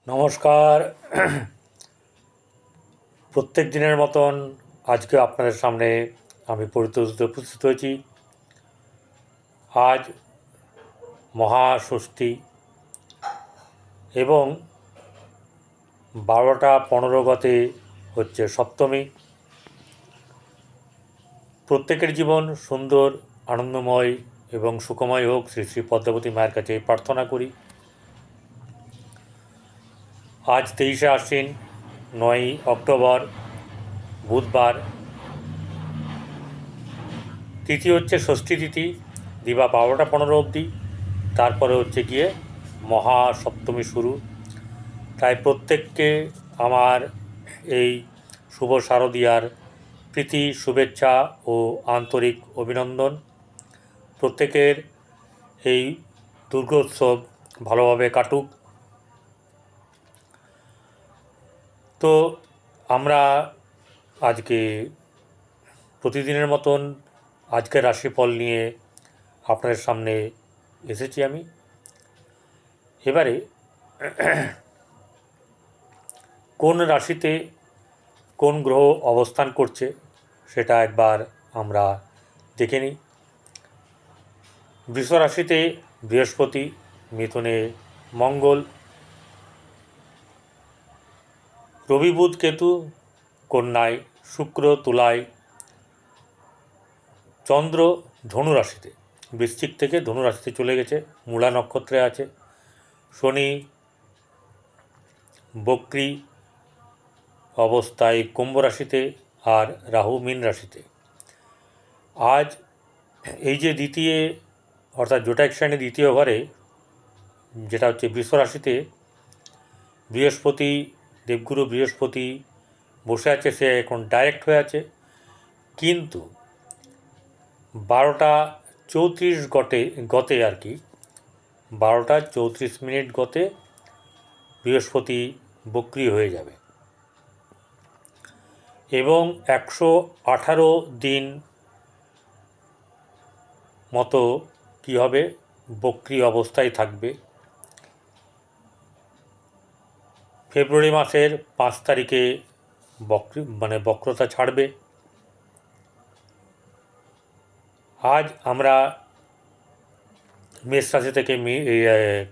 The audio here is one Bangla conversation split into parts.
নমস্কার। প্রত্যেক দিনের মতন আজকে আপনাদের সামনে আমি উপস্থিত হয়েছি। আজ মহাষষ্ঠী এবং 12টা 15 গতে হচ্ছে সপ্তমী। প্রত্যেকের জীবন সুন্দর, আনন্দময় এবং সুখময় হোক, শ্রী শ্রী পদ্মাবতী মায়ের কাছে প্রার্থনা করি। আজ 23শে আশ্বিন, 9ই অক্টোবর, বুধবার। তিথি হচ্ছে ষষ্ঠী তিথি, দিবা 12টা 15 অবধি। তারপরে হচ্ছে গিয়ে মহাসপ্তমী শুরু। তাই প্রত্যেককে আমার এই শুভ শারদীয়ার প্রীতি, শুভেচ্ছা ও আন্তরিক অভিনন্দন। প্রত্যেকের এই দুর্গোৎসব ভালোভাবে কাটুক। তো আমরা আজকে প্রতিদিনের মতন আজকের রাশিফল নিয়ে আপনাদের সামনে এসেছি আমি। এবারে কোন রাশিতে কোন গ্রহ অবস্থান করছে সেটা একবার আমরা দেখে নিই। বৃষ রাশিতে বৃহস্পতি, মিথুনে মঙ্গল, রবি বুধ কেতু, কন্যায় শুক্র, তুলায় চন্দ্র, ধনু রাশিতে, বৃশ্চিক থেকে ধনু রাশিতে চলে গেছে, মূলা নক্ষত্রে আছে। শনি বক্রী অবস্থায় কুম্ভ রাশিতে, আর রাহু মীন রাশিতে। আজ এই যে দ্বিতীয় অর্থাৎ জোটাইক দ্বিতীয় ঘরে, যেটা হচ্ছে বৃষ রাশিতে, বৃহস্পতি, দেবগুরু বৃহস্পতি বসে আছে। সে এখন ডাইরেক্ট হয়ে আছে, কিন্তু 12টা 34 গতে আর কি, 12টা 34 গতে বৃহস্পতি বক্রী হয়ে যাবে এবং 118 দিন মতো কী হবে, বক্রী অবস্থায় থাকবে। ফেব্রুয়ারি মাসের 5 তারিখে বক্রতা ছাড়বে। আজ আমরা মেষ রাশি থেকে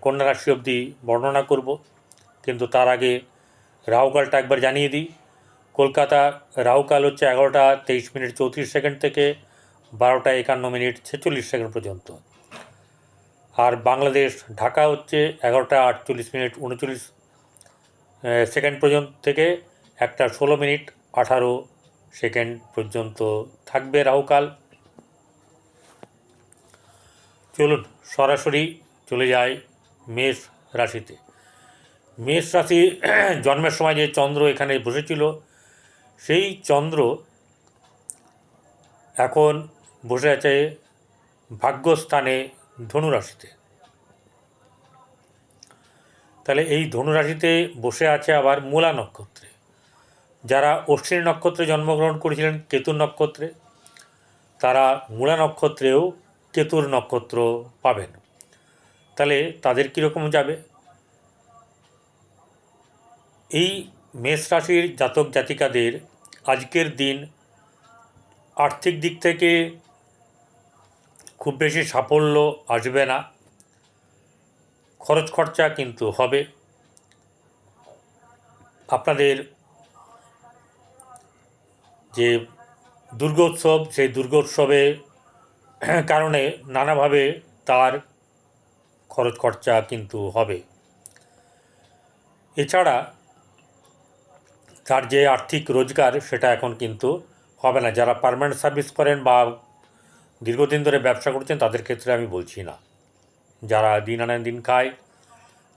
কন্যা রাশি অবধি বর্ণনা করব, কিন্তু তার আগে রাহুকালটা একবার জানিয়ে দিই। কলকাতা রাহুকাল হচ্ছে 11টা 23 মিনিট 34 সেকেন্ড থেকে 12টা 51 মিনিট 46 সেকেন্ড পর্যন্ত। আর বাংলাদেশ ঢাকা হচ্ছে 11টা 48 মিনিট 39 সেকেন্ড পর্যন্ত থেকে 1টা 16 মিনিট 18 সেকেন্ড পর্যন্ত থাকবে রাহুকাল। চলুন সরাসরি চলে যায় মেষ রাশিতে। মেষ রাশি জন্মের সময় যে চন্দ্র এখানে বসেছিল, সেই চন্দ্র এখন বসে আছে ভাগ্যস্থানে ধনুরাশিতে। তাহলে এই ধনুরাশিতে বসে আছে আবার মূলা নক্ষত্রে। যারা অশ্বিনী নক্ষত্রে জন্মগ্রহণ করেছিলেন কেতুর নক্ষত্রে, তারা মূলা নক্ষত্রেও কেতুর নক্ষত্র পাবেন। তাহলে তাদের কীরকম যাবে? এই মেষ রাশির জাতক জাতিকাদের আজকের দিন আর্থিক দিক থেকে খুব বেশি সাফল্য আসবে না, খরচ খরচা কিন্তু হবে। আপনাদের যে দুর্গোৎসব, সেই দুর্গোৎসবের কারণে নানাভাবে তার খরচ খরচা কিন্তু হবে। এছাড়া তার যে আর্থিক রোজগার সেটা এখন কিন্তু হবে না। যারা পার্মানেন্ট সার্ভিস করেন বা দীর্ঘদিন ধরে ব্যবসা করছেন তাদের ক্ষেত্রে আমি বলছি না। যারা দিন আনেন দিন খায়,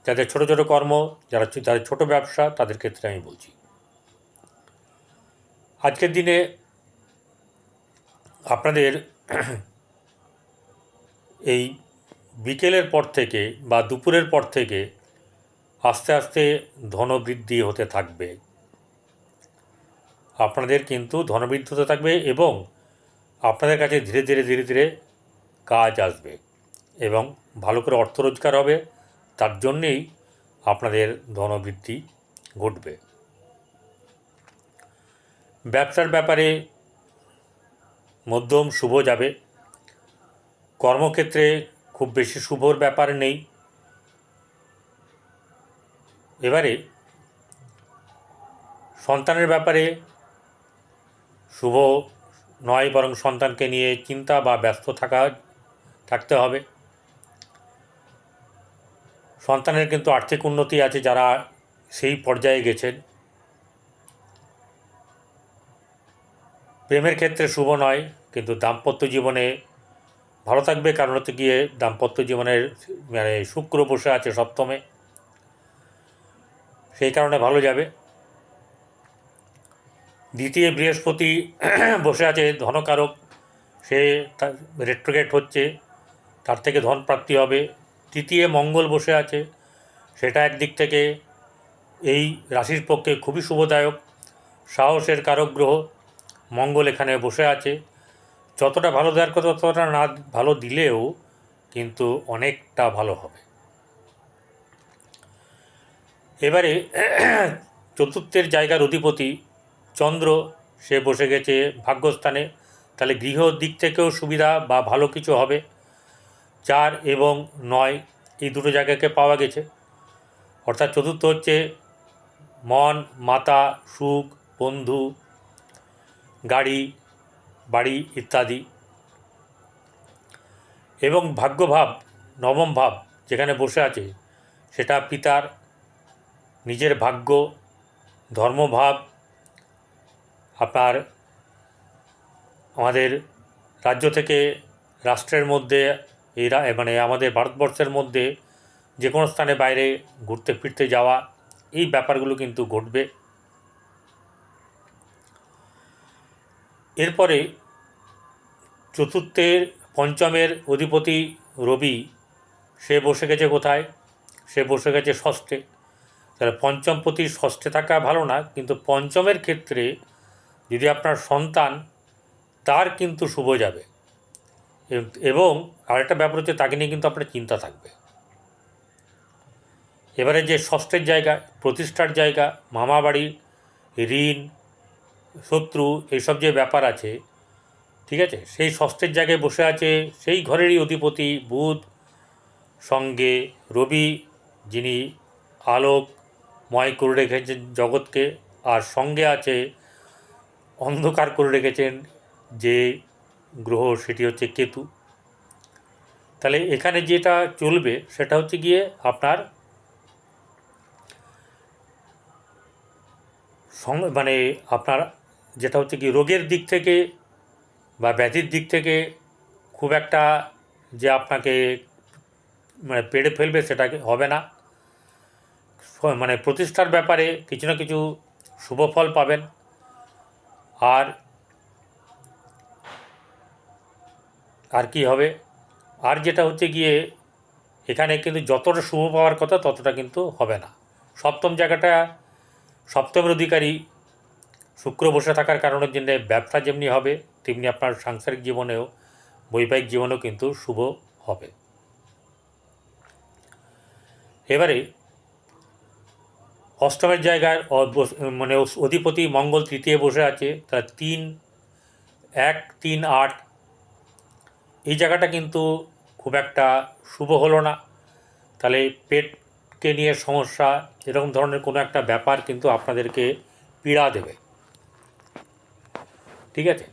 যাদের ছোটো ছোটো কর্ম, যাদের ছোটো ব্যবসা, তাদের ক্ষেত্রে আমি বলছি। আজকের দিনে আপনাদের এই বিকেলের পর থেকে বা দুপুরের পর থেকে আস্তে আস্তে ধনবৃদ্ধি হতে থাকবে। আপনাদের কিন্তু ধনবৃদ্ধি হতে থাকবে এবং আপনাদের কাছে ধীরে ধীরে ধীরে ধীরে কাজ আসবে এবং ভালো করে অর্থ রোজগার হবে। তার জন্যেই আপনাদের ধনবৃদ্ধি ঘটবে। ব্যবসার ব্যাপারে মধ্যম শুভ যাবে। কর্মক্ষেত্রে খুব বেশি শুভর ব্যাপার নেই। এবারে সন্তানের ব্যাপারে শুভ নয়, বরং সন্তানকে নিয়ে চিন্তা বা ব্যস্ত থাকতে হবে। সন্তানের কিন্তু আর্থিক উন্নতি আছে যারা সেই পর্যায়ে গেছেন। প্রেমের ক্ষেত্রে শুভ নয়, কিন্তু দাম্পত্য জীবনে ভালো থাকবে, কারণ হচ্ছে গিয়ে দাম্পত্য জীবনের শুক্র বসে আছে সপ্তমে, সেই কারণে ভালো যাবে। দ্বিতীয় বৃহস্পতি বসে আছে ধনকারক, সে রেট্রোগেট হচ্ছে, তার থেকে ধন প্রাপ্তি হবে। তৃতীয় মঙ্গল বসে আছে, সেটা একদিক থেকে এই রাশির পক্ষে খুবই শুভদায়ক। সাহসের কারক গ্রহ মঙ্গল এখানে বসে আছে। যতটা ভালো দেওয়ার কথা ততটা না ভালো দিলেও কিন্তু অনেকটা ভালো হবে। এবারে চতুর্থের জায়গার অধিপতি চন্দ্র, সে বসে গেছে ভাগ্যস্থানে, তাহলে গৃহ দিক থেকেও সুবিধা বা ভালো কিছু হবে। 4 এবং 9 এই দুটো জায়গাকে পাওয়া গেছে, অর্থাৎ চতুর্থ হচ্ছে মন, মাতা, সুখ, বন্ধু, গাড়ি, বাড়ি ইত্যাদি। এবং ভাগ্যভাব নবম ভাব যেখানে বসে আছে, সেটা পিতার নিজের ভাগ্য, ধর্মভাব, আপনার আমাদের রাজ্য থেকে রাষ্ট্রের মধ্যে মানে আমাদের ভারতবর্ষের মধ্যে যে কোনো স্থানে বাইরে ঘুরতে ফিরতে যাওয়া, এই ব্যাপারগুলো কিন্তু ঘটবে। এরপরে চতুর্থের পঞ্চমের অধিপতি রবি, সে বসে গেছে কোথায়? সে বসে গেছে ষষ্ঠে। তাহলে পঞ্চমপতি ষষ্ঠে থাকা ভালো না, কিন্তু পঞ্চমের ক্ষেত্রে যদি আপনার সন্তান, তার কিন্তু শুভ যাবে। এবং আরেকটা ব্যাপার হচ্ছে, তাকে নিয়ে কিন্তু আপনার চিন্তা থাকবে। এবারে যে ষষ্ঠের জায়গা, প্রতিষ্ঠার জায়গা, মামা বাড়ি, ঋণ, শত্রু, এইসব যে ব্যাপার আছে, ঠিক আছে, সেই ষষ্ঠের জায়গায় বসে আছে সেই ঘরেরই অধিপতি বুধ, সঙ্গে রবি, যিনি আলোকময় করে রেখেছেন জগৎকে, আর সঙ্গে আছে অন্ধকার করে রেখেছেন যে গ্রহ, সেটি হচ্ছে কেতু। তাহলে এখানে যেটা চলবে সেটা হচ্ছে গিয়ে আপনার মানে আপনার যেটা হচ্ছে কি রোগের দিক থেকে বা ব্যাধির দিক থেকে খুব একটা যে আপনাকে মানে পেড়ে ফেলবে সেটা হবে না। মানে প্রতিষ্ঠার ব্যাপারে কিছু না কিছু শুভ ফল পাবেন। আর কি হবে, আর যেটা হচ্ছে গিয়ে এখানে কিন্তু যতটা শুভ পাওয়ার কথা ততটা কিন্তু হবে না। সপ্তম জায়গাটা, সপ্তমের অধিকারী শুক্র বসে থাকার কারণের জন্য ব্যবসা যেমনি হবে, তেমনি আপনার সাংসারিক জীবনেও, বৈবাহিক জীবনেও কিন্তু শুভ হবে। এবারে অষ্টমের জায়গায় মানে অধিপতি মঙ্গল তৃতীয় বসে আছে, তার 3, 1, 3, 8 এই জায়গাটা কিন্তু খুব একটা শুভ হলো না। তাহলে পেটকে নিয়ে সমস্যা, এরকম ধরনের কোনো একটা ব্যাপার কিন্তু আপনাদেরকে পীড়া দেবে, ঠিক আছে,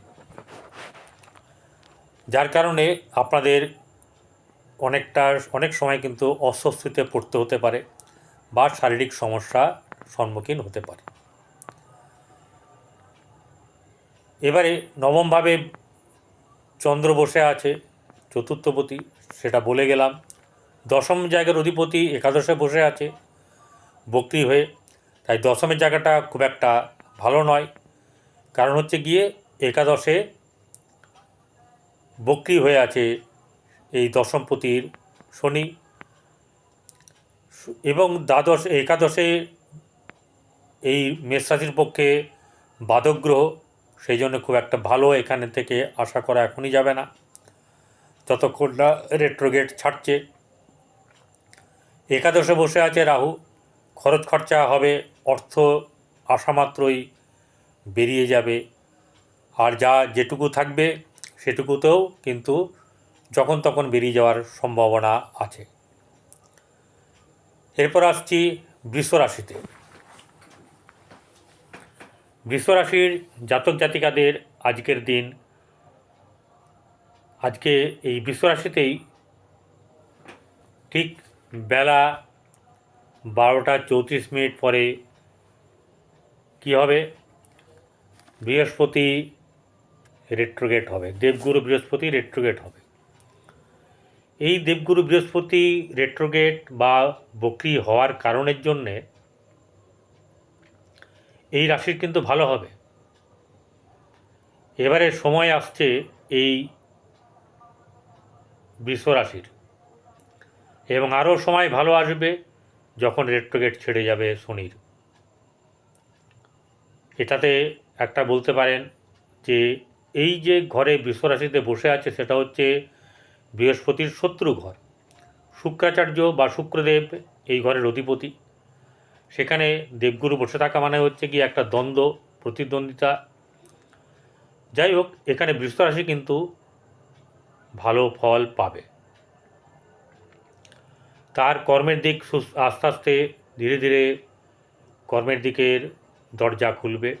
যার কারণে আপনাদের অনেক সময় কিন্তু অস্বস্তিতে পড়তে হতে পারে বা শারীরিক সমস্যা সম্মুখীন হতে পারে। এবারে নবমভাবে চন্দ্র বসে আছে চতুর্থপতি, সেটা বলে গেলাম। দশম জায়গার অধিপতি একাদশে বসে আছে বক্রী হয়ে, তাই দশমের জায়গাটা খুব একটা ভালো নয়, কারণ হচ্ছে গিয়ে একাদশে বক্রী হয়ে আছে এই দশমপতির শনি, এবং একাদশে এই মেষ রাশির পক্ষে বাধক গ্রহ, সেই জন্য খুব একটা ভালো এখানে থেকে আশা করা এখনই যাবে না যতক্ষণ না রেট্রোগেট ছাড়ছে। একাদশে বসে আছে রাহু, খরচ খরচা হবে, অর্থ আসামাত্রই বেরিয়ে যাবে, আর যেটুকু থাকবে সেটুকুতেও কিন্তু যখন তখন বেরিয়ে যাওয়ার সম্ভাবনা আছে। এরপর আসছি বৃষ রাশিতে। বৃষ রাশির জাতক জাতিকাদের আজকের দিন, আজকে এই বৃষ রাশিতেই ঠিক বেলা 12টা 34 মিনিট পরে কী হবে, বৃহস্পতি রেট্রোগেট হবে, দেবগুরু বৃহস্পতি রেট্রোগেট হবে। এই দেবগুরু বৃহস্পতি রেট্রোগেট বা বক্রি হওয়ার কারণের জন্যে এই রাশির কিন্তু ভালো হবে। এবারে সময় আসছে এই বৃষ রাশির, এবং আরও সময় ভালো আসবে যখন রেট্রোগেট ছেড়ে যাবে শনির। এটাতে একটা বলতে পারেন যে এই যে ঘরে বৃষ রাশিতে বসে আছে সেটা হচ্ছে বৃহস্পতির শত্রু ঘর। শুক্রাচার্য বা শুক্রদেব এই ঘরের অধিপতি। সেখানে দেবগুরু বসে থাকা মানে হচ্ছে কি একটা দ্বন্দ্ব, প্রতিদ্বন্দ্বিতা। যাই হোক, এখানে বৃষ রাশি কিন্তু ভালো ফল পাবে। তার কর্মের দিক আস্তে আস্তে ধীরে ধীরে কর্মের দিকের দরজা খুলবে।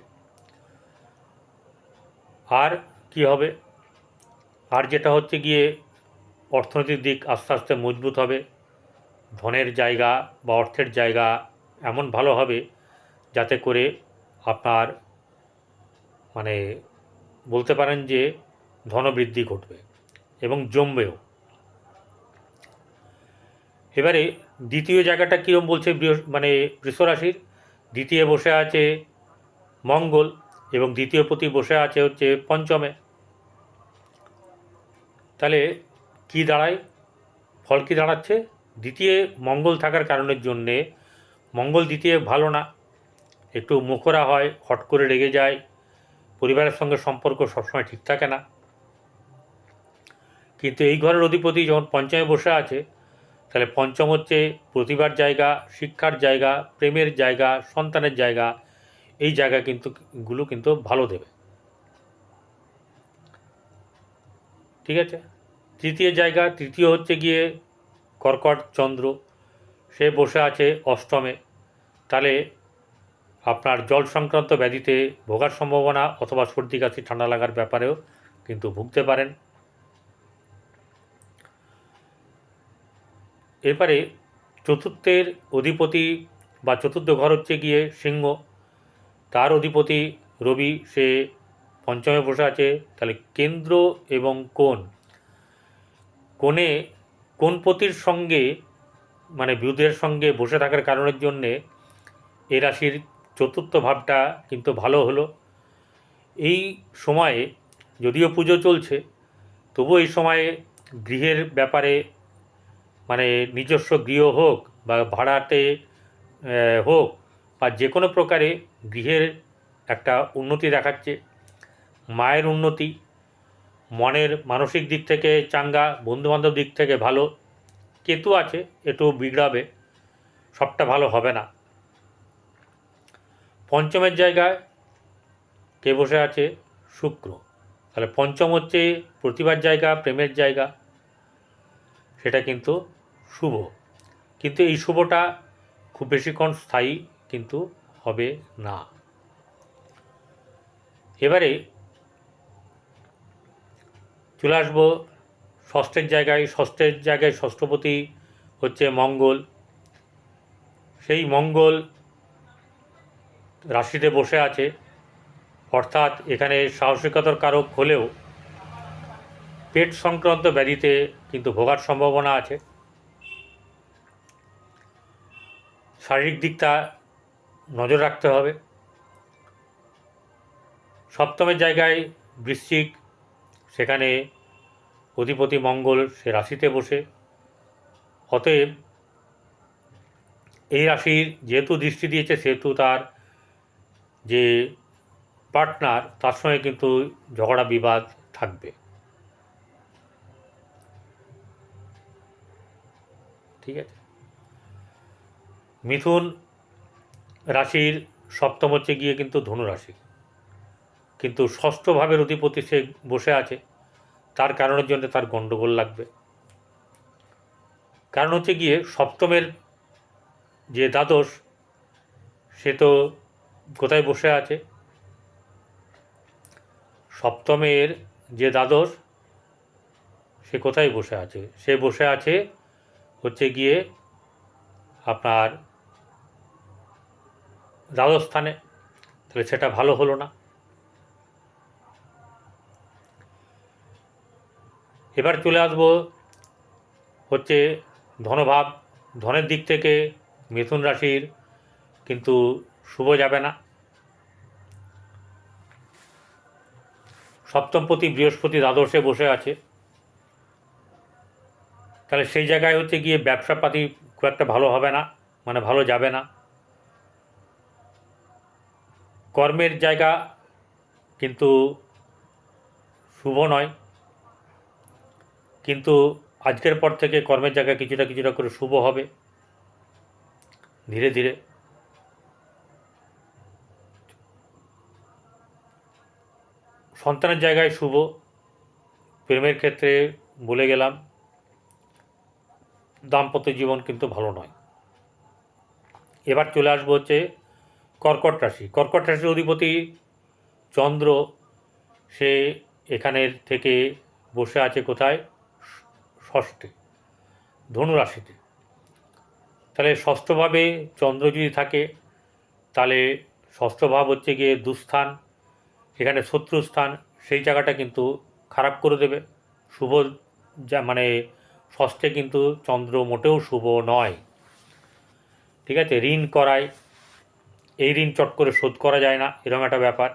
আর কি হবে, আর যেটা হচ্ছে গিয়ে অর্থনৈতিক দিক আস্তে আস্তে মজবুত হবে। ধনের জায়গা বা অর্থের জায়গা এমন ভালো হবে যাতে করে আপনার মানে বলতে পারেন যে ধনবৃদ্ধি ঘটবে এবং জমবেও। এবারে দ্বিতীয় জায়গাটা কীরকম বলছে বৃষ রাশির দ্বিতীয় বসে আছে মঙ্গল, এবং দ্বিতীয় পতি বসে আছে হচ্ছে পঞ্চমে। তাহলে কি দাঁড়ায়, ফল কি দাঁড়াচ্ছে, দ্বিতীয় মঙ্গল থাকার কারণের জন্যে মঙ্গল দ্বিতীয় ভালো না, একটু মুখরা হয়, হট করে রেগে যায়, পরিবারের সঙ্গে সম্পর্ক সবসময় ঠিক থাকে না। কিন্তু এই ঘরের অধিপতি যখন পঞ্চমে বসে আছে, তাহলে পঞ্চম হচ্ছে প্রতিভার জায়গা, শিক্ষার জায়গা, প্রেমের জায়গা, সন্তানের জায়গা। এই জায়গা কিন্তু ভালো দেবে। ঠিক আছে। তৃতীয় হচ্ছে গিয়ে কর্কট চন্দ্র, সে বসে আছে অষ্টমে। তাহলে আপনার জল সংক্রান্ত ব্যাধিতে ভোগার সম্ভাবনা, অথবা সর্দি কাশি ঠান্ডা লাগার ব্যাপারেও কিন্তু ভুগতে পারেন। এরপরে চতুর্থের অধিপতি বা চতুর্থ ঘর হচ্ছে গিয়ে সিংহ, তার অধিপতি রবি, সে পঞ্চমে বসে আছে। তাহলে কেন্দ্র এবং কোণপতির সঙ্গে বুধের সঙ্গে বসে থাকার কারণের জন্যে এ রাশির চতুর্থ ভাবটা কিন্তু ভালো হলো। এই সময়ে যদিও পুজো চলছে, তবুও এই সময়ে গৃহের ব্যাপারে নিজস্ব গৃহ হোক বা ভাড়াতে হোক বা যে কোনো প্রকারে গৃহের একটা উন্নতি দেখাচ্ছে। মায়ের উন্নতি, মনের মানসিক দিক থেকে চাঙ্গা, বন্ধুবান্ধব দিক থেকে ভালো। কেতু আছে, একটু বিগড়াবে, সবটা ভালো হবে না। পঞ্চমের জায়গায় কে বসে আছে, শুক্র। তাহলে পঞ্চম হচ্ছে প্রতিভার জায়গা, প্রেমের জায়গা, সেটা কিন্তু শুভ। কিন্তু এই শুভটা খুব বেশিক্ষণ স্থায়ী কিন্তু হবে না। এবারে চলে আসবো ষষ্ঠের জায়গায় ষষ্ঠপতি হচ্ছে মঙ্গল। সেই মঙ্গল রাশিতে বসে আছে, অর্থাৎ এখানে সাহসিকতার কারক হলেও পেট সংক্রান্ত ব্যাধিতে কিন্তু ভোগার সম্ভাবনা আছে। শারীরিক দিকটা নজর রাখতে হবে। সপ্তমের জায়গায় বৃশ্চিক, সেখানে অধিপতি মঙ্গল, সে রাশিতে বসে। অতএব এই রাশির যেহেতু দৃষ্টি দিয়েছে, সেহেতু তার যে পার্টনার, তার সঙ্গে কিন্তু ঝগড়া বিবাদ থাকবে। ঠিক আছে। মিথুন রাশির সপ্তম হচ্ছে গিয়ে কিন্তু ধনু রাশি, কিন্তু ষষ্ঠ ভাবের অধিপতি সে বসে আছে, তার কারণের জন্য তার গণ্ডগোল লাগবে। কারণ হচ্ছে গিয়ে সপ্তমের যে দ্বাদশ সে তো কোথায় বসে আছে, সপ্তমের যে দ্বাদশ সে কোথায় বসে আছে, সে বসে আছে হচ্ছে গিয়ে আপনার দ্বাদশ স্থানে, তাহলে সেটা ভালো হলো না। এবার চলে আসবো হচ্ছে ধনভাব। ধনের দিক থেকে মিথুন রাশির কিন্তু শুভ যাবে না। সপ্তমপতি বৃহস্পতি দ্বাদশে বসে আছে, তাহলে সেই জায়গায় হচ্ছে গিয়ে ব্যবসাপাতি খুব একটা ভালো হবে না, মানে ভালো যাবে না। কর্মের জায়গা কিন্তু শুভ নয়, কিন্তু আজকের পর থেকে কর্মের জায়গা কিছুটা কিছুটা করে শুভ হবে ধীরে ধীরে। সন্তানের জায়গায় শুভ। প্রেমের ক্ষেত্রে বলে গেলাম, দাম্পত্য জীবন কিন্তু ভালো নয়। এবার চলে আসবো হচ্ছে কর্কট রাশি। কর্কট রাশির অধিপতি চন্দ্র, সে এখানের থেকে বসে আছে কোথায়, ষষ্ঠে, ধনু রাশিতে। তাহলে ষষ্ঠভাবে চন্দ্র যদি থাকে, তাহলে ষষ্ঠ ভাব হচ্ছে গিয়ে দুস্থান, এখানে শত্রুস্থান, সেই জায়গাটা কিন্তু খারাপ করে দেবে। শুভ যা মানে ষষ্ঠে কিন্তু চন্দ্র মোটেও শুভ নয়, ঠিক আছে। ঋণ করায়, এই ঋণ চট করে শোধ করা যায় না, এরকম একটা ব্যাপার।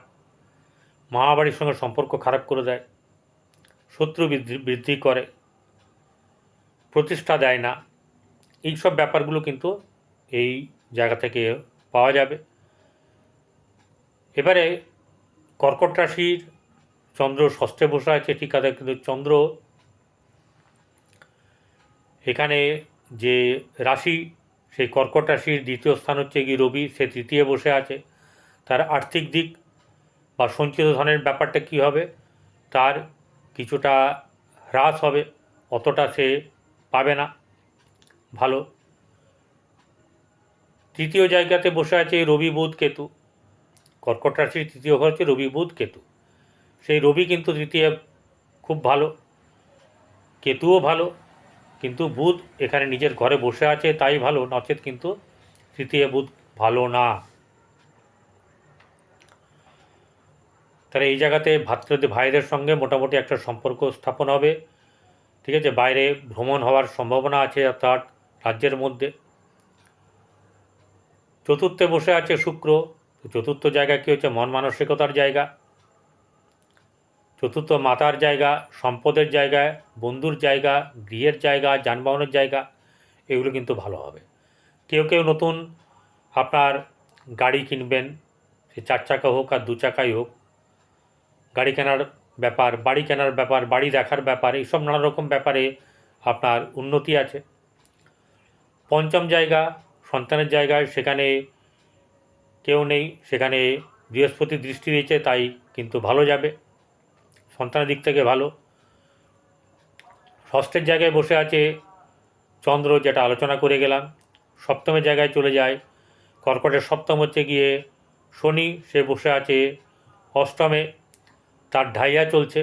মামাবাড়ির সঙ্গে সম্পর্ক খারাপ করে দেয়, শত্রু বৃদ্ধি করে, প্রতিষ্ঠা দেয় না, এইসব ব্যাপারগুলো কিন্তু এই জায়গা থেকে পাওয়া যাবে। এবারে কর্কট রাশির চন্দ্র ষষ্ঠে বসে আছে ঠিক আছে, কিন্তু চন্দ্র এখানে যে রাশি, সেই কর্কট রাশির দ্বিতীয় স্থান হচ্ছে কি রবি, সে তৃতীয় বসে আছে। তার আর্থিক দিক বা সঞ্চিত ধনের ব্যাপারটা কী হবে, তার কিছুটা হ্রাস হবে, অতটা সে পাবে না ভালো। তৃতীয় জায়গাতে বসে আছে রবি বুধ কেতু। কর্কট রাশির তৃতীয় ঘর হচ্ছে রবি বুধ কেতু, সেই রবি কিন্তু তৃতীয় খুব ভালো, কেতুও ভালো, কিন্তু বুধ এখানে নিজের ঘরে বসে আছে তাই ভালো, নচেত কিন্তু তৃতীয় বুধ ভালো না। তাহলে এই জায়গাতে ভাইদের সঙ্গে মোটামুটি একটা সম্পর্ক স্থাপন হবে, ঠিক আছে। বাইরে ভ্রমণ হওয়ার সম্ভাবনা আছে অর্থাৎ রাজ্যের মধ্যে। চতুর্থে বসে আছে শুক্র। চতুর্থ জায়গা কী হচ্ছে, মন মানসিকতার জায়গা, চতুর্থ মাতার জায়গা, সম্পদের জায়গা, বন্ধুর জায়গা, গৃহের জায়গা, যানবাহনের জায়গা, এগুলো কিন্তু ভালো হবে। কেউ কেউ নতুন আপনার গাড়ি কিনবেন, সে 4 চাকা হোক আর 2 চাকাই হোক, গাড়ি কেনার ব্যাপার, বাড়ি কেনার ব্যাপার, বাড়ি দেখার ব্যাপার, এইসব নানা রকম ব্যাপারে আপনার উন্নতি আছে। পঞ্চম জায়গা সন্তানের জায়গায়, সেখানে কেউ নেই, সেখানে বৃহস্পতি দৃষ্টি দিয়েছে, তাই কিন্তু ভালো যাবে, সন্তানের দিক থেকে ভালো। ষষ্ঠের জায়গায় বসে আছে চন্দ্র, যেটা আলোচনা করে গেলাম। সপ্তমের জায়গায় চলে যায়, কর্কটের সপ্তম হচ্ছে গিয়ে শনি, সে বসে আছে অষ্টমে, তার ঢাইয়া চলছে।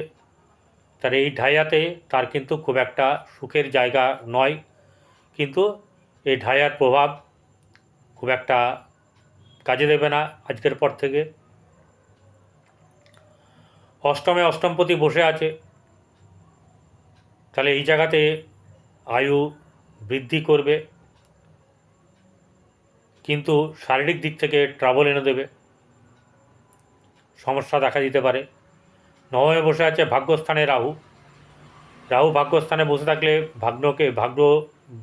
তার এই ঢাইয়াতে তার কিন্তু খুব একটা সুখের জায়গা নয়, কিন্তু এই ঢাইয়ার প্রভাব খুব একটা কাজে দেবে না আজকের পর থেকে। অষ্টমে অষ্টমপতি বসে আছে, তাহলে এই জায়গাতে আয়ু বৃদ্ধি করবে, কিন্তু শারীরিক দিক থেকে ট্রাবল এনে দেবে, সমস্যা দেখা দিতে পারে। নবমে বসে আছে ভাগ্যস্থানে রাহু। রাহু ভাগ্যস্থানে বসে থাকলে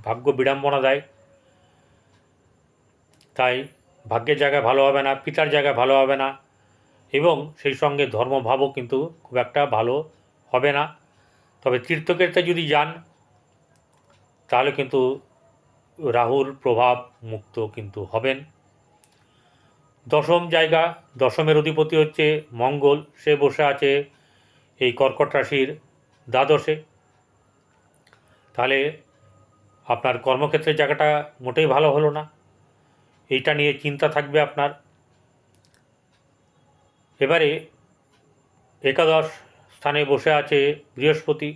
ভাগ্য বিড়ম্বনা দেয়, তাই ভাগ্যের জায়গায় ভালো হবে না, পিতার জায়গায় ভালো হবে না, এবং সেই সঙ্গে ধর্মভাবও কিন্তু খুব একটা ভালো হবে না। তবে তীর্থক্ষেত্রে যদি যান, তাহলে কিন্তু রাহুর প্রভাব মুক্ত কিন্তু হবেন। দশম জায়গা, দশমের অধিপতি হচ্ছে মঙ্গল, সে বসে আছে এই কর্কট রাশির দ্বাদশে। তাহলে আপনার কর্মক্ষেত্রের জায়গাটা মোটেই ভালো হলো না, এইটা নিয়ে চিন্তা থাকবে আপনার। এবারে একাদশ স্থানে বসে আছে বৃহস্পতি।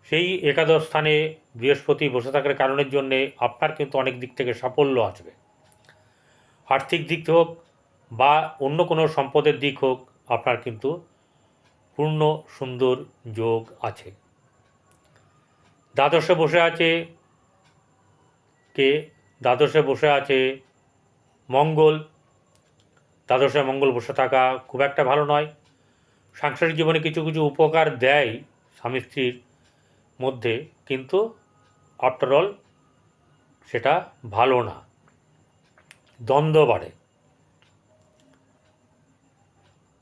সেই একাদশ স্থানে বৃহস্পতি বসে থাকার কারণের জন্যে আপনার কিন্তু অনেক দিক থেকে সাফল্য আসবে। আর্থিক দিক হোক বা অন্য কোনো সম্পদের দিক হোক, আপনার কিন্তু পূর্ণ সুন্দর যোগ আছে। দ্বাদশে বসে আছে কে? দ্বাদশে বসে আছে মঙ্গল। দ্বাদশে মঙ্গল বসে থাকা খুব একটা ভালো নয়। সাংসারিক জীবনে কিছু কিছু উপকার দেয় স্বামী স্ত্রীর মধ্যে, কিন্তু আফটারঅল সেটা ভালো না, দ্বন্দ্ব বাড়ে।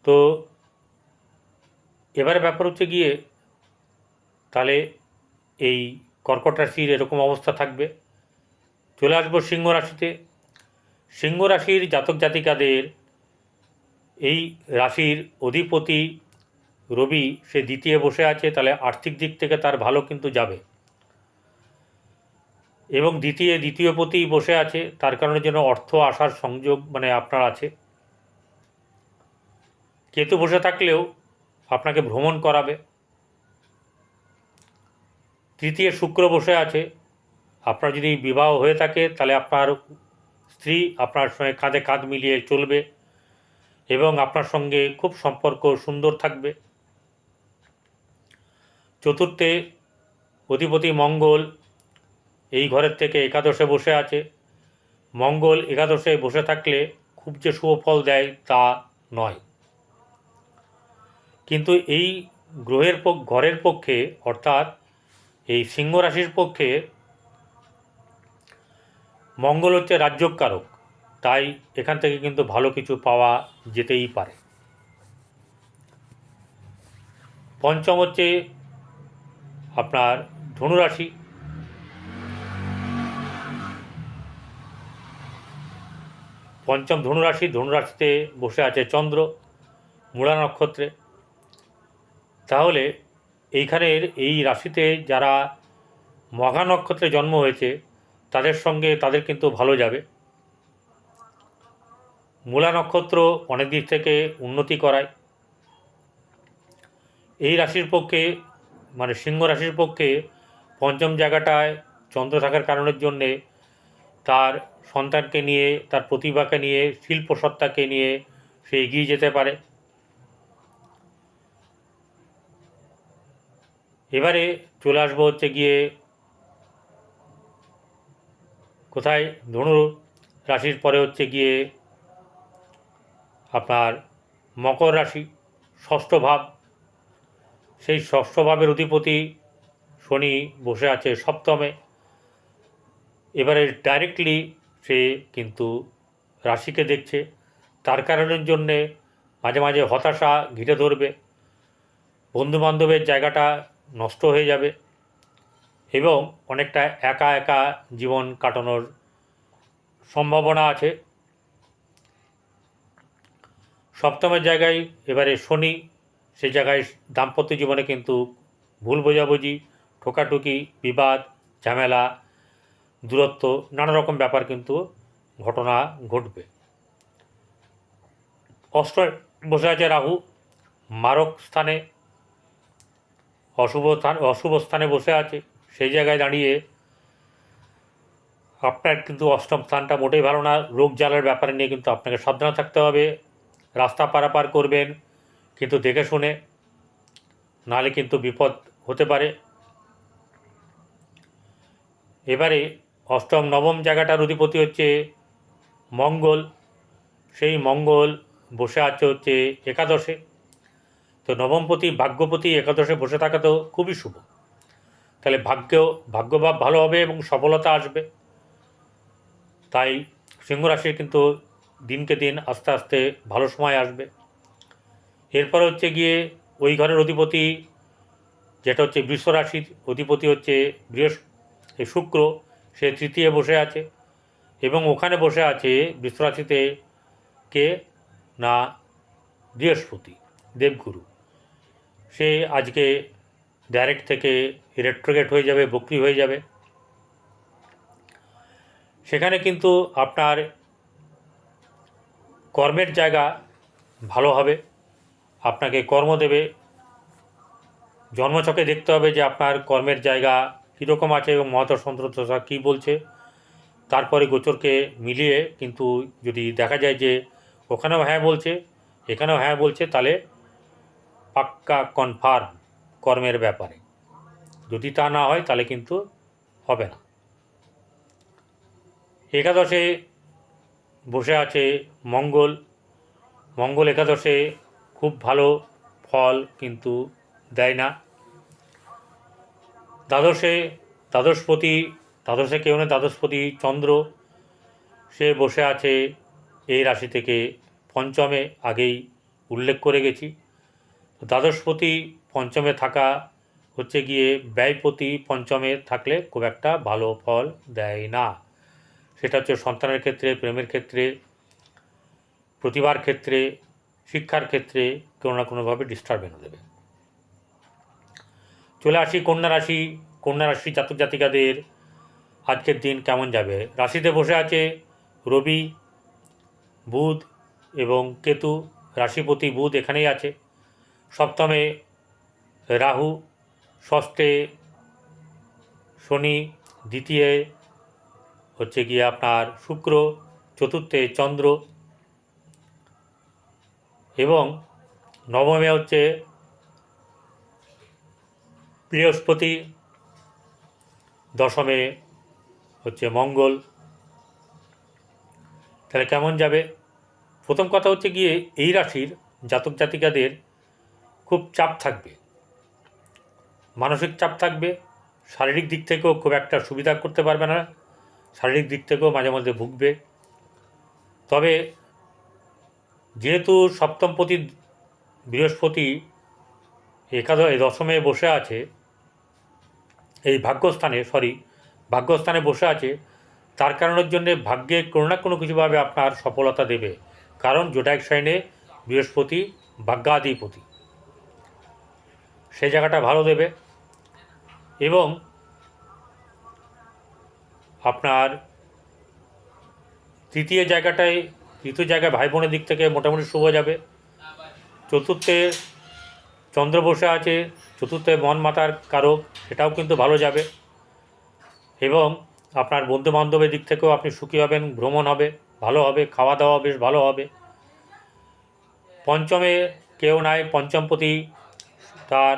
তো এবারে ব্যাপার হচ্ছে গিয়ে, তাহলে এই কর্কট রাশির এরকম অবস্থা থাকবে। চলে আসবো সিংহ রাশিতে। সিংহ রাশির জাতক জাতিকাদের এই রাশির অধিপতি রবি, সে দ্বিতীয় বসে আছে, তাহলে আর্থিক দিক থেকে তার ভালো কিন্তু যাবে। এবং দ্বিতীয় পতি বসে আছে, তার কারণে যেন অর্থ আসার সংযোগ মানে আপনার আছে। কেতু বসে থাকলেও আপনাকে ভ্রমণ করাবে। তৃতীয় শুক্র বসে আছে, আপনার যদি বিবাহ হয়ে থাকে তাহলে আপনার স্ত্রী আপনার সঙ্গে কাঁধে কাঁধ মিলিয়ে চলবে এবং আপনার সঙ্গে খুব সম্পর্ক সুন্দর থাকবে। চতুর্থে অধিপতি মঙ্গল এই ঘরের থেকে একাদশে বসে আছে। মঙ্গল একাদশে বসে থাকলে খুব যে শুভ ফল দেয় তা নয়, কিন্তু এই ঘরের পক্ষে অর্থাৎ এই সিংহ রাশির পক্ষে মঙ্গল হচ্ছে রাজ্যকারক, তাই এখান থেকে কিন্তু ভালো কিছু পাওয়া যেতেই পারে। পঞ্চম হচ্ছে আপনার ধনুরাশি। পঞ্চম ধনুরাশিতে বসে আছে চন্দ্র মূলা নক্ষত্রে। তাহলে এইখানের এই রাশিতে যারা মঘা নক্ষত্রে জন্ম হয়েছে তাদের কিন্তু ভালো যাবে। মূলা নক্ষত্র অনেক দিক থেকে উন্নতি করায়। এই রাশির পক্ষে মানে সিংহ রাশির পক্ষে পঞ্চম জায়গাটায় চন্দ্র থাকার কারণের জন্যে তার সন্তানকে নিয়ে, তার প্রতিভাকে নিয়ে, শিল্পসত্তাকে নিয়ে সে এগিয়ে যেতে পারে। এবারে চলে আসবো হচ্ছে গিয়ে কোথায়? ধনু রাশির পরে হচ্ছে গিয়ে আপনার মকর রাশি, ষষ্ঠ ভাব। সেই ষষ্ঠ ভাবের অধিপতি শনি বসে আছে সপ্তমে। এবারে ডাইরেক্টলি সে কিন্তু রাশিকে দেখছে, তার কারণের জন্যে মাঝে মাঝে হতাশা ঘিরে ধরবে, বন্ধুবান্ধবের জায়গাটা নষ্ট হয়ে যাবে এবং অনেকটা একা একা জীবন কাটানোর সম্ভাবনা আছে। সপ্তমের জায়গায় এবারে শনি, সে জায়গায় দাম্পত্য জীবনে কিন্তু ভুল বোঝাবুঝি, ঠোকাঠুকি, বিবাদ, ঝামেলা, দূরত্ব, নানা রকম ব্যাপার কিন্তু ঘটনা ঘটবে। অষ্টমে বসে আছে রাহু, মারক স্থানে, অশুভ স্থানে বসে আছে। সেই জায়গায় দাঁড়িয়ে আপনার কিন্তু অষ্টম স্থানটা মোটেই ভালো না। রোগ জ্বালার ব্যাপারে নিয়ে কিন্তু আপনাকে সাবধান থাকতে হবে। রাস্তা পারাপার করবেন কিন্তু দেখে শুনে, নাহলে কিন্তু বিপদ হতে পারে। এবারে অষ্টম নবম জায়গাটার অধিপতি হচ্ছে মঙ্গল। সেই মঙ্গল বসে আছে হচ্ছে একাদশে। তো নবমপতি ভাগ্যপতি একাদশে বসে থাকা তো খুবই শুভ। তাহলে ভাগ্যভাব ভালো হবে এবং সফলতা আসবে। তাই সিংহ রাশির কিন্তু দিনকে দিন আস্তে আস্তে ভালো সময় আসবে। এরপর হচ্ছে গিয়ে ওই ঘরের অধিপতি যেটা হচ্ছে বৃষ রাশির অধিপতি হচ্ছে শুক্র, সে তৃতীয় বসে আছে এবং ওখানে বসে আছে বৃষ রাশিতে কে না বৃহস্পতি দেবগুরু, সে আজকে ডাইরেক্ট থেকে রেট্রোগেট হয়ে যাবে, বক্রি হয়ে যাবে। সেখানে কিন্তু আপনার কর্মের জায়গা ভালো হবে, আপনাকে কর্ম দেবে। জন্মছকে দেখতে হবে যে আপনার কর্মের জায়গা কীরকম আছে এবং মহাদশা কী বলছে। তারপরে গোচরকে মিলিয়ে কিন্তু যদি দেখা যায় যে ওখানেও হ্যাঁ বলছে, এখানেও হ্যাঁ বলছে, তাহলে পাক্কা কনফার্ম কর্মের ব্যাপারে। যদি তা না হয় তাহলে কিন্তু হবে না। একাদশে বসে আছে মঙ্গল। মঙ্গল একাদশে খুব ভালো ফল কিন্তু দেয় না। দ্বাদশে কেউ না, দ্বাদশপতি চন্দ্র, সে বসে আছে এই রাশি থেকে পঞ্চমে, আগেই উল্লেখ করে গেছি। দ্বাদশপতি পঞ্চমে থাকা হচ্ছে গিয়ে ব্যয়পতি পঞ্চমে থাকলে খুব একটা ভালো ফল দেয় না। সেটা হচ্ছে সন্তানের ক্ষেত্রে, প্রেমের ক্ষেত্রে, প্রতিভার ক্ষেত্রে, শিক্ষার ক্ষেত্রে কোনো না কোনোভাবে ডিস্টার্ব এনে দেবে। চলে আসি কন্যা রাশি। কন্যা রাশি জাতক জাতিকাদের আজকের দিন কেমন যাবে। রাশিতে বসে আছে রবি, বুধ এবং কেতু। রাশিপতি বুধ এখানেই আছে। সপ্তমে রাহু, ষষ্ঠে শনি, দ্বিতীয় হচ্ছে গিয়ে আপনার শুক্র, চতুর্থে চন্দ্র এবং নবমে হচ্ছে বৃহস্পতি, দশমে হচ্ছে মঙ্গল। তাহলে কেমন যাবে? প্রথম কথা হচ্ছে গিয়ে এই রাশির জাতক জাতিকাদের খুব চাপ থাকবে, মানসিক চাপ থাকবে। শারীরিক দিক থেকেও খুব একটা সুবিধা করতে পারবে না, শারীরিক দিক থেকেও মাঝে মাঝে ভুগবে। তবে যেহেতু সপ্তমপতি বৃহস্পতি দশমে বসে আছে, এই ভাগ্যস্থানে বসে আছে, তার কারণের জন্যে ভাগ্যে কোনো না কোনো কিছুভাবে আপনার সফলতা দেবে। কারণ জোটাইক সাইনে বৃহস্পতি ভাগ্যাধিপতি, সেই জায়গাটা ভালো দেবে। এবং আপনার তৃতীয় জায়গায় ভাই বোনের দিক থেকে মোটামুটি শুভ যাবে। চতুর্থে চন্দ্র বসে আছে, চতুর্থে মন মাতার কারক, সেটাও কিন্তু ভালো যাবে। এবং আপনার বন্ধুবান্ধবের দিক থেকেও আপনি সুখী হবেন, ভ্রমণ হবে, ভালো হবে, খাওয়া দাওয়া বেশ ভালো হবে। পঞ্চমে কেউ নাই, পঞ্চমপতি তার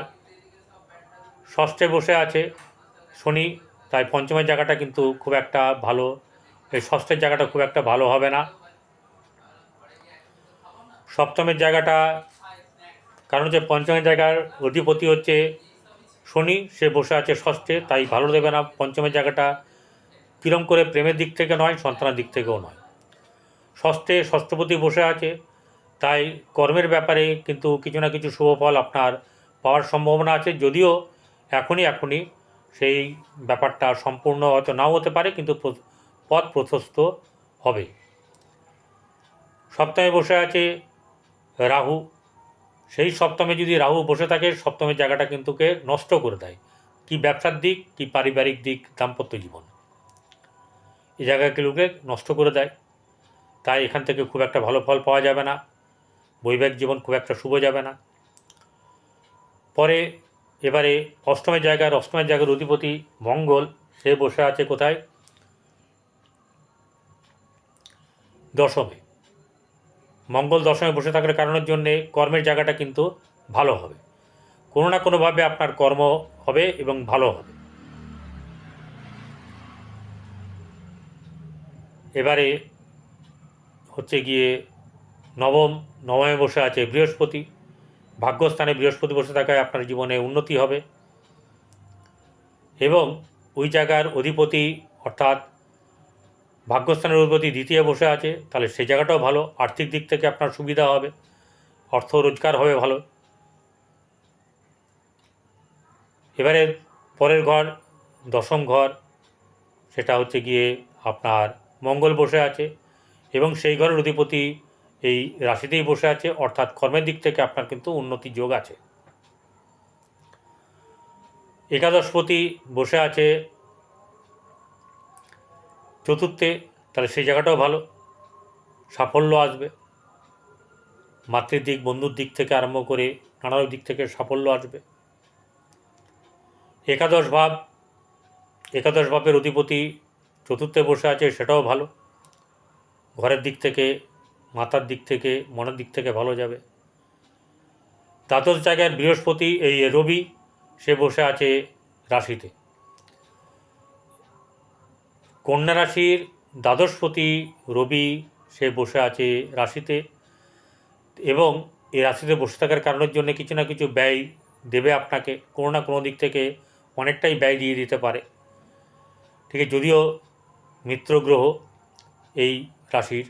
ষষ্ঠে বসে আছে শনি, তাই পঞ্চমের জায়গাটা কিন্তু খুব একটা ভালো, এই ষষ্ঠের জায়গাটা খুব একটা ভালো হবে না। সপ্তমের জায়গাটা, কারণ হচ্ছে পঞ্চমের জায়গার অধিপতি হচ্ছে শনি, সে বসে আছে ষষ্ঠে, তাই ভালো দেবে না পঞ্চমের জায়গাটা। কিরম করে প্রেমের দিক থেকে নয়, সন্তানের দিক থেকেও নয়। ষষ্ঠপতি বসে আছে, তাই কর্মের ব্যাপারে কিন্তু কিছু না কিছু শুভ ফল আপনার পাওয়ার সম্ভাবনা আছে। যদিও এখনই সেই ব্যাপারটা সম্পূর্ণ হয়তো নাও হতে পারে, কিন্তু পথ প্রশস্ত হবে। সপ্তমে বসে আছে রাহু, সেই সপ্তমে যদি রাহু বসে থাকে, সপ্তমের জায়গাটা কিন্তু নষ্ট করে দেয়, কি ব্যবসার দিক, কি পারিবারিক দিক, দাম্পত্য জীবন, এই জায়গাগুলোকে নষ্ট করে দেয়। তাই এখান থেকে খুব একটা ভালো ফল পাওয়া যাবে না, বৈবাহিক জীবন খুব একটা শুভ যাবে না। পরে এবারে অষ্টমের জায়গার অধিপতি মঙ্গল, সে বসে আছে কোথায়? দশমে। মঙ্গল দশমে বসে থাকার কারণের জন্যে কর্মের জায়গাটা কিন্তু ভালো হবে, কোনো না কোনোভাবে আপনার কর্ম হবে এবং ভালো হবে। এবারে হচ্ছে গিয়ে নবমে বসে আছে বৃহস্পতি। ভাগ্যস্থানে বৃহস্পতি বসে থাকায় আপনার জীবনে উন্নতি হবে এবং ওই জায়গার অধিপতি অর্থাৎ ভাগ্যস্থানের অধিপতি দ্বিতীয় বসে আছে, তাহলে সেই জায়গাটাও ভালো, আর্থিক দিক থেকে আপনার সুবিধা হবে, অর্থ রোজগার হবে ভালো। এবারে পরের ঘর, দশম ঘর, সেটা হচ্ছে গিয়ে আপনার মঙ্গল বসে আছে এবং সেই ঘরের অধিপতি এই রাশিতেই বসে আছে, অর্থাৎ কর্মের দিক থেকে আপনার কিন্তু উন্নতির যোগ আছে। একাদশপতি বসে আছে চতুর্থে, তাহলে সেই জায়গাটাও ভালো, সাফল্য আসবে। মাতৃদিক, বন্ধুর দিক থেকে আরম্ভ করে নানা দিক থেকে সাফল্য আসবে। একাদশ ভাবের অধিপতি চতুর্থে বসে আছে, সেটাও ভালো। ঘরের দিক থেকে, মাথার দিক থেকে, মনের দিক থেকে ভালো যাবে। দ্বাদশ জায়গার বৃহস্পতি, রবি, সে বসে আছে রাশিতে। কন্যা রাশির দ্বাদশপতি রবি, সে বসে আছে রাশিতে, এবং এই রাশিতে বসে থাকার কারণের জন্য কিছু না কিছু ব্যয় দেবে আপনাকে, কোনো না কোনো দিক থেকে অনেকটাই ব্যয় দিয়ে দিতে পারে। ঠিক আছে, যদিও মিত্র গ্রহ এই রাশির,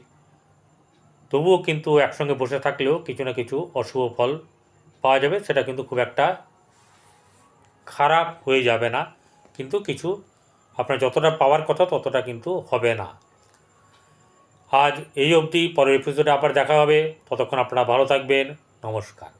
তবুও কিন্তু একসঙ্গে বসে থাকলেও কিছু না কিছু অশুভ ফল পাওয়া যাবে। সেটা কিন্তু খুব একটা খারাপ হয়ে যাবে না, কিন্তু কিছু আপনার যতটা পাওয়ার কথা ততটা কিন্তু হবে না। আজ এই অবধি, পরের এপিসোডে আবার দেখা হবে। ততক্ষণ আপনারা ভালো থাকবেন। নমস্কার।